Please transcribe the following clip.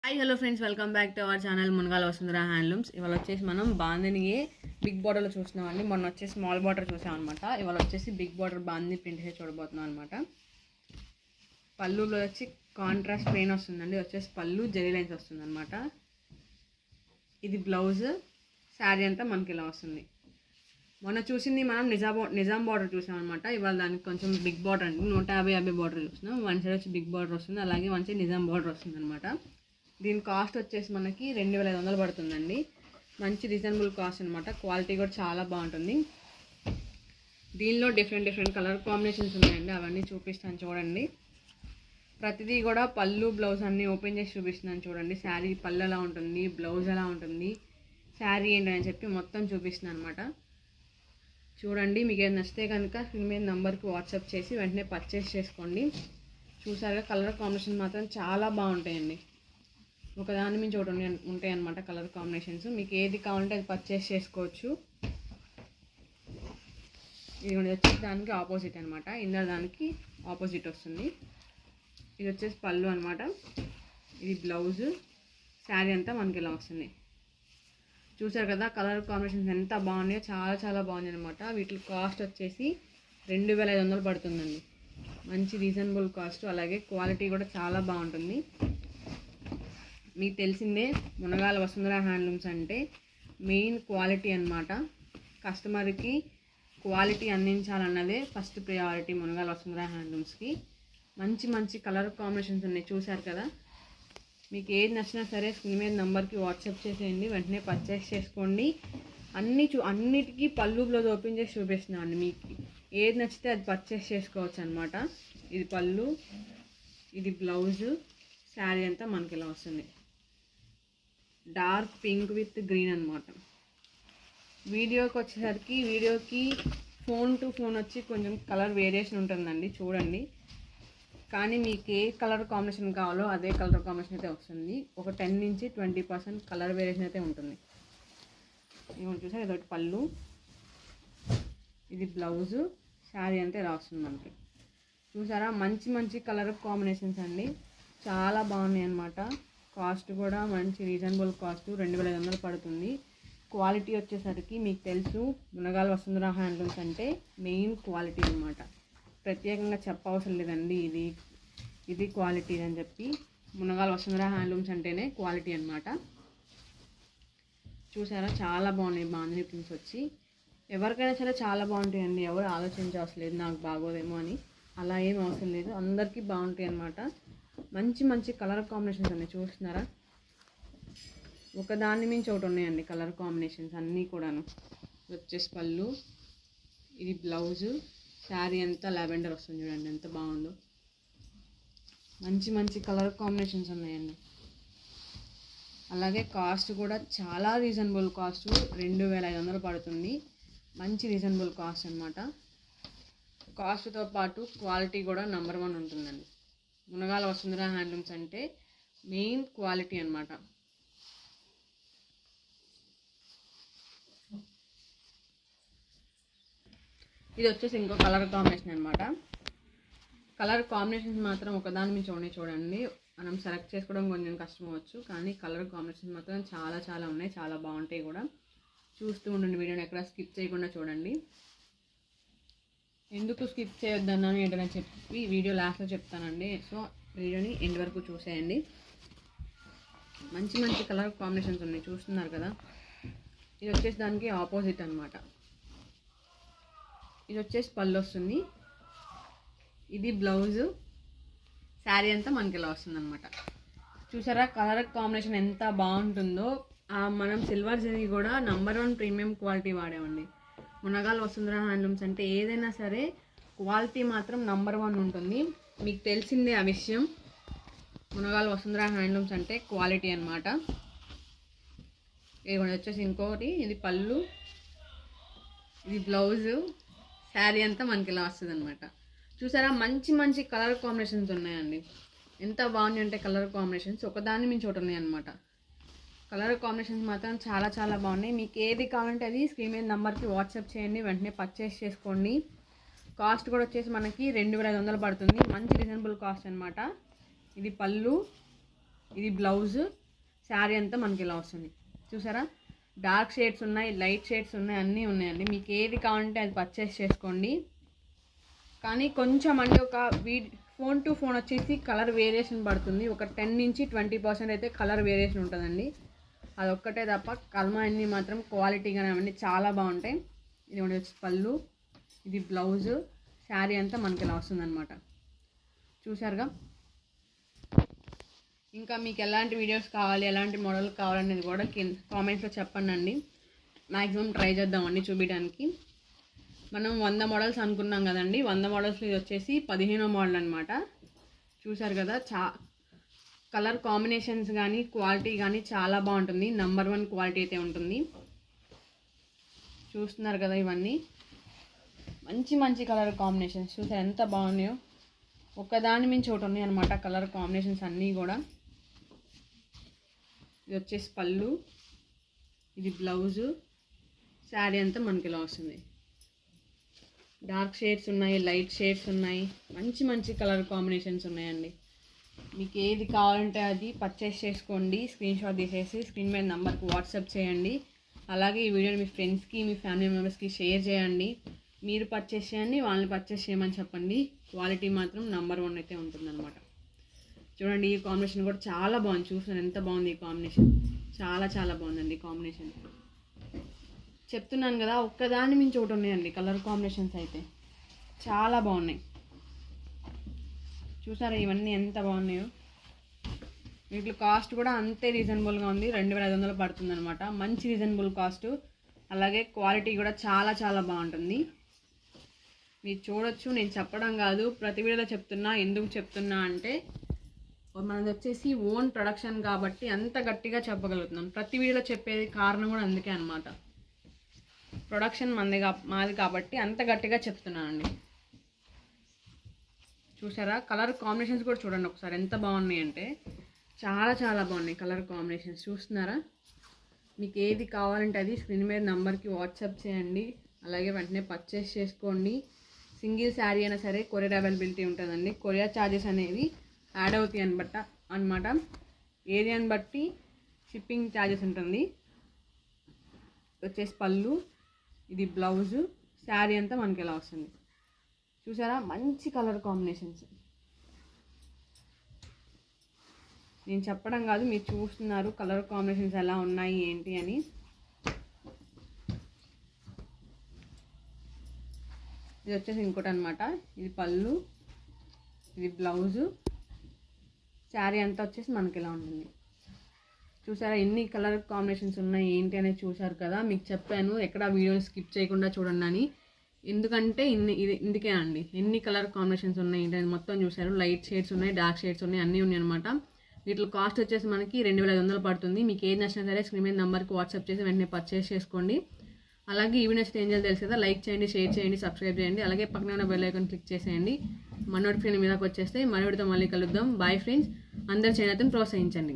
Hi hello friends, welcome back to our channel Munagala Vasundhara handlooms. ఇవాళ వచ్చేసి మనం బాందినియే బిగ్ బార్డర్లో చూస్తున్నామండి. మొన్న వచ్చేసి స్మాల్ బార్డర్ చూసాం అనమాట. ఇవాళ వచ్చేసి బిగ్ బార్డర్ బాందిని ప్రింట్ చేసి చూడబోతున్నాం అనమాట. పళ్ళులో వచ్చి కాంట్రాస్ట్ ప్లెయిన్ వస్తుందండి. వచ్చేసి పళ్ళు జరీ లైన్స్ వస్తుంది అనమాట. ఇది బ్లౌజ్, శారీ అంతా మనకి ఇలా వస్తుంది. మొన్న చూసింది మనం నిజాం బార్డర్ చూసాం అనమాట. ఇవాళ దానికి కొంచెం బిగ్ బార్డర్ అండి, 150 బార్డర్ చూసినాం. వన్ సైడ్ వచ్చి బిగ్ బార్డర్ వస్తుంది, అలాగే వన్ సైడ్ నిజాం బార్డర్ వస్తుంది అనమాట. దీని కాస్ట్ వచ్చేసి మనకి 2500 పడుతుందండి. మంచి రీజనబుల్ కాస్ట్ అనమాట. క్వాలిటీ కూడా చాలా బాగుంటుంది. దీనిలో డిఫరెంట్ కలర్ కాంబినేషన్స్ ఉన్నాయండి, అవన్నీ చూపిస్తాను చూడండి. ప్రతిదీ కూడా పళ్ళు బ్లౌజ్ అన్నీ ఓపెన్ చేసి చూపిస్తున్నాను చూడండి. శారీ పళ్ళు ఎలా ఉంటుంది, బ్లౌజ్ ఎలా ఉంటుంది, శారీ ఏంటని చెప్పి మొత్తం చూపిస్తున్నాను అనమాట. చూడండి, మీకు ఏది నచ్చితే కనుక స్క్రీన్ మీద నెంబర్కి వాట్సాప్ చేసి వెంటనే పర్చేస్ చేసుకోండి. చూసారుగా కలర్ కాంబినేషన్ మాత్రం చాలా బాగుంటాయండి. ఒకదాని నుంచి ఒకటి ఉంటాయి అన్నమాట కలర్ కాంబినేషన్స్. మీకు ఏది కావాలంటే అది పర్చేస్ చేసుకోవచ్చు. ఇది వచ్చేసి దానికి ఆపోజిట్ అనమాట. ఇందులో దానికి ఆపోజిట్ వస్తుంది. ఇది వచ్చేసి పళ్ళు అనమాట. ఇది బ్లౌజ్, శారీ అంతా మనకి ఇలా వస్తుంది. చూసారు కదా కలర్ కాంబినేషన్స్ ఎంత బాగున్నాయో, చాలా బాగుంది అనమాట. వీటి కాస్ట్ వచ్చేసి 2500 పడుతుందండి. మంచి రీజనబుల్ కాస్ట్, అలాగే క్వాలిటీ కూడా చాలా బాగుంటుంది. మీకు తెలిసిందే మునగాల వసుంధర హ్యాండ్లూమ్స్ అంటే మెయిన్ క్వాలిటీ అనమాట. కస్టమర్కి క్వాలిటీ అందించాలన్నదే ఫస్ట్ ప్రయారిటీ మునగాల వసుంధర హ్యాండ్లూమ్స్కి. మంచి కలర్ కాంబినేషన్స్ ఉన్నాయి, చూసారు కదా. మీకు ఏది నచ్చినా సరే స్క్రీన్ మీద నెంబర్కి వాట్సాప్ చేసేయండి, వెంటనే పర్చేస్ చేసుకోండి. అన్నిటికీ పళ్ళు బ్లౌజ్ ఓపెన్ చేసి చూపిస్తున్నాను. మీకు ఏది నచ్చితే అది పర్చేస్ చేసుకోవచ్చు అనమాట. ఇది పళ్ళు, ఇది బ్లౌజు, శారీ అంతా మనకి ఇలా వస్తుంది. డార్క్ పింక్ విత్ గ్రీన్ అనమాట. వీడియోకి వచ్చేసరికి వీడియోకి ఫోన్ టు ఫోన్ వచ్చి కొంచెం కలర్ వేరియేషన్ ఉంటుందండి, చూడండి. కానీ మీకు ఏ కలర్ కాంబినేషన్ కావాలో అదే కలర్ కాంబినేషన్ అయితే వస్తుంది. ఒక 10 నుంచి 20% కలర్ వేరియేషన్ అయితే ఉంటుంది. ఇవన్నీ చూసారు, ఇదొకటి పళ్ళు, ఇది బ్లౌజు, శారీ అంతే ఇలా వస్తుంది మనకి. చూసారా, మంచి కలర్ కాంబినేషన్స్ అండి, చాలా బాగున్నాయి అన్నమాట. కాస్ట్ కూడా మంచి రీజనబుల్ కాస్ట్, 2500 పడుతుంది. క్వాలిటీ వచ్చేసరికి మీకు తెలుసు మునగాల వసుంధర హ్యాండ్లూమ్స్ అంటే మెయిన్ క్వాలిటీ అనమాట. ప్రత్యేకంగా చెప్పవసరం లేదండి, ఇది క్వాలిటీ అని చెప్పి. మునగాల వసుంధర హ్యాండ్లూమ్స్ అంటేనే క్వాలిటీ అనమాట. చూసారా, చాలా బాగున్నాయి బాందిని ప్రింట్స్ వచ్చి. ఎవరికైనా సరే చాలా బాగుంటాయండి, ఎవరు ఆలోచించవసరం లేదు నాకు బాగోదేమో అని. అలా ఏం అవసరం లేదు, అందరికీ బాగుంటాయి అన్నమాట. మంచి కలర్ కాంబినేషన్స్ ఉన్నాయి, చూస్తున్నారా. ఒకదాని మించి ఒకటి ఉన్నాయండి కలర్ కాంబినేషన్స్ అన్నీ కూడాను. వచ్చేసి పళ్ళు, ఇది బ్లౌజు, శారీ అంతా లావెండర్ వస్తుంది చూడండి, ఎంత బాగుందో. మంచి కలర్ కాంబినేషన్స్ ఉన్నాయండి. అలాగే కాస్ట్ కూడా చాలా రీజనబుల్ కాస్ట్, 2500 పడుతుంది. మంచి రీజనబుల్ కాస్ట్ అనమాట. కాస్ట్తో పాటు క్వాలిటీ కూడా నెంబర్ 1 ఉంటుందండి. మునగాల వసుంధర హ్యాండ్లూమ్స్ అంటే మెయిన్ క్వాలిటీ అనమాట. ఇది వచ్చేసి ఇంకో కలర్ కాంబినేషన్ అనమాట. కలర్ కాంబినేషన్స్ మాత్రం ఒకదాని నుంచి ఒకటి చూడండి. మనం సెలెక్ట్ చేసుకోవడం కొంచెం కష్టం అవ్వచ్చు, కానీ కలర్ కాంబినేషన్స్ మాత్రం చాలా ఉన్నాయి, చాలా బాగుంటాయి కూడా. చూస్తూ ఉండండి, వీడియోని ఎక్కడ స్కిప్ చేయకుండా చూడండి. ఎందుకు స్కిప్ చేయొద్దన్నాను ఏంటని చెప్పి వీడియో లాస్ట్లో చెప్తానండి. సో వీడియోని ఎండ్ వరకు చూసేయండి. మంచి కలర్ కాంబినేషన్స్ ఉన్నాయి, చూస్తున్నారు కదా. ఇది వచ్చేసి దానికి ఆపోజిట్ అనమాట. ఇది వచ్చేసి పళ్ళు వస్తుంది, ఇది బ్లౌజు, శారీ అంతా మనకి ఇలా వస్తుంది అనమాట. చూసారా కలర్ కాంబినేషన్ ఎంత బాగుంటుందో. మనం సిల్వర్ జరీ కూడా నెంబర్ 1 ప్రీమియం క్వాలిటీ వాడామండి. మునగాల వసుంధర హ్యాండ్లూమ్స్ అంటే ఏదైనా సరే క్వాలిటీ మాత్రం నెంబర్ 1 ఉంటుంది. మీకు తెలిసిందే ఆ విషయం. మునగాల వసుంధర హ్యాండ్లూమ్స్ అంటే క్వాలిటీ అనమాట. ఇది వచ్చేసి ఇంకోటి, ఇది పళ్ళు, ఇది బ్లౌజు, శారీ అంతా మనకి ఇలా వస్తుంది అనమాట. చూసారా, మంచి కలర్ కాంబినేషన్స్ ఉన్నాయండి. ఎంత బాగున్నాయి అంటే కలర్ కాంబినేషన్స్ ఒకదాని మించి ఒకటి ఉన్నాయి అనమాట. కలర్ కాంబినేషన్స్ మాత్రం చాలా బాగున్నాయి. మీకు ఏది కావాలంటే అది స్క్రీన్ మీద నెంబర్కి వాట్సాప్ చేయండి, వెంటనే పర్చేస్ చేసుకోండి. కాస్ట్ కూడా వచ్చేసి మనకి 2500 పడుతుంది. మంచి రీజనబుల్ కాస్ట్ అనమాట. ఇది పళ్ళు, ఇది బ్లౌజ్. శారీ అంతా మనకి ఇలా వస్తుంది. చూసారా, డార్క్ షేడ్స్ ఉన్నాయి, లైట్ షేడ్స్ ఉన్నాయి, అన్నీ ఉన్నాయండి. మీకు ఏది కావాలంటే అది పర్చేస్ చేసుకోండి. కానీ కొంచెం అంటే ఒక ఫోన్ టు ఫోన్ వచ్చేసి కలర్ వేరియేషన్ పడుతుంది. ఒక 10 నుంచి 20% అయితే కలర్ వేరియేషన్ ఉంటుందండి. అదొక్కటే తప్ప కల్మా అన్నీ మాత్రం క్వాలిటీగానే అవన్నీ చాలా బాగుంటాయి. ఇది వచ్చి పళ్ళు, ఇది బ్లౌజు, శారీ అంతా మనకి ఇలా వస్తుందన్నమాట. చూసారుగా. ఇంకా మీకు ఎలాంటి వీడియోస్ కావాలి, ఎలాంటి మోడల్ కావాలనేది కూడా కామెంట్స్లో చెప్పండి అండి. మ్యాక్సిమం ట్రై చేద్దామండి చూపించడానికి. మనం 100 మోడల్స్ అనుకున్నాం కదండి. 100 మోడల్స్లో ఇది వచ్చేసి 15వ మోడల్ అనమాట. చూసారు కదా, కలర్ కాంబినేషన్స్ కానీ క్వాలిటీ కానీ చాలా బాగుంటుంది. నంబర్ 1 క్వాలిటీ అయితే ఉంటుంది. చూస్తున్నారు కదా, ఇవన్నీ మంచి మంచి కలర్ కాంబినేషన్స్. చూసారు ఎంత బాగున్నాయో. ఒకదాని మించి ఒకటి ఉన్నాయి అనమాట కలర్ కాంబినేషన్స్ అన్నీ కూడా. ఇది వచ్చేసి పళ్ళు, ఇది బ్లౌజు, శారీ అంతా మనకి ఇలా వస్తుంది. డార్క్ షేడ్స్ ఉన్నాయి, లైట్ షేడ్స్ ఉన్నాయి, మంచి మంచి కలర్ కాంబినేషన్స్ ఉన్నాయండి. మీకు ఏది కావాలంటే అది పర్చేస్ చేసుకోండి. స్క్రీన్ షాట్ తీసేసి స్క్రీన్ మీద నెంబర్కి వాట్సాప్ చేయండి. అలాగే ఈ వీడియోని మీ ఫ్రెండ్స్కి, మీ ఫ్యామిలీ మెంబర్స్కి షేర్ చేయండి. మీరు పర్చేస్ చేయండి, వాళ్ళని పర్చేస్ చేయమని చెప్పండి. క్వాలిటీ మాత్రం నంబర్ 1 అయితే ఉంటుందన్నమాట. చూడండి, ఈ కాంబినేషన్ కూడా చాలా బాగుంది. చూసాను ఎంత బాగుంది ఈ కాంబినేషన్. చాలా చాలా బాగుందండి ఈ కాంబినేషన్. చెప్తున్నాను కదా, ఒక్కదాని మించి ఒకటి ఉన్నాయండి కలర్ కాంబినేషన్స్ అయితే చాలా బాగున్నాయి. చూసారా ఇవన్నీ ఎంత బాగున్నాయో. వీటి కాస్ట్ కూడా అంతే రీజనబుల్గా ఉంది. 2500 పడుతుంది అనమాట. మంచి రీజనబుల్ కాస్ట్. అలాగే క్వాలిటీ కూడా చాలా చాలా బాగుంటుంది. మీరు చూడొచ్చు, నేను చెప్పడం కాదు, ప్రతి వీడియోలో చెప్తున్నా. ఎందుకు చెప్తున్నా అంటే మనది వచ్చేసి ఓన్ ప్రొడక్షన్ కాబట్టి అంత గట్టిగా చెప్పగలుగుతున్నాను. ప్రతి వీడియోలో చెప్పేది కారణం కూడా అందుకే అనమాట. ప్రొడక్షన్ మాది కాబట్టి అంత గట్టిగా చెప్తున్నానండి. చూసారా, కలర్ కాంబినేషన్స్ కూడా చూడండి ఒకసారి ఎంత బాగున్నాయి అంటే చాలా చాలా బాగున్నాయి కలర్ కాంబినేషన్స్. చూస్తున్నారా. మీకు ఏది కావాలంటే అది స్క్రీన్ మీద నెంబర్కి వాట్సాప్ చేయండి. అలాగే వెంటనే పర్చేస్ చేసుకోండి. సింగిల్ శారీ అయినా సరే కొరియర్ అవైలబిలిటీ ఉంటుందండి. కొరియర్ ఛార్జెస్ అనేవి యాడ్ అవుతాయి అనమాట. ఏరియాని బట్టి షిప్పింగ్ ఛార్జెస్ ఉంటుంది. వచ్చేసి పళ్ళు, ఇది బ్లౌజు, శారీ అంతా మనకి ఎలా వస్తుంది. చూసారా, మంచి కలర్ కాంబినేషన్స్. నేను చెప్పడం కాదు, మీరు చూస్తున్నారు కలర్ కాంబినేషన్స్ ఎలా ఉన్నాయి ఏంటి అని. ఇది వచ్చేసి ఇంకోటి అనమాట. ఇది పళ్ళు, ఇది బ్లౌజు, శారీ అంతా వచ్చేసి మనకి ఇలా ఉంటుంది. చూసారా ఎన్ని కలర్ కాంబినేషన్స్ ఉన్నాయి ఏంటి అనేది చూసారు కదా. మీకు చెప్పాను ఎక్కడ వీడియోని స్కిప్ చేయకుండా చూడండి అని. ఎందుకంటే ఇందుకే అండి ఎన్ని కలర్ కాంబినేషన్స్ ఉన్నాయి ఏంటి అనేది మొత్తం చూసారు. లైట్ షేడ్స్ ఉన్నాయి, డార్క్ షేడ్స్ ఉన్నాయి, అన్నీ ఉన్నాయి అనమాట. వీటిలో కాస్ట్ వచ్చేసి మనకి 2500 పడుతుంది. మీకు ఏది నచ్చినా సరే స్క్రీన్ మీద నెంబర్కి వాట్సాప్ చేసి వెంటనే పర్చేస్ చేసుకోండి. అలాగే ఈ వీడియో నచ్చితే ఏం చేయాలో తెలుసు కదా, లైక్ చేయండి, షేర్ చేయండి, సబ్స్క్రైబ్ చేయండి. అలాగే పక్కన ఉన్న బెల్ ఐకాన్ క్లిక్ చేసేయండి. మన నోటిఫికేషన్ మీదకి వచ్చేస్తే మన వీడియోతో మళ్ళీ కలుద్దాం. Bye friends. అందరు చేయనతను ప్రోత్సహించండి.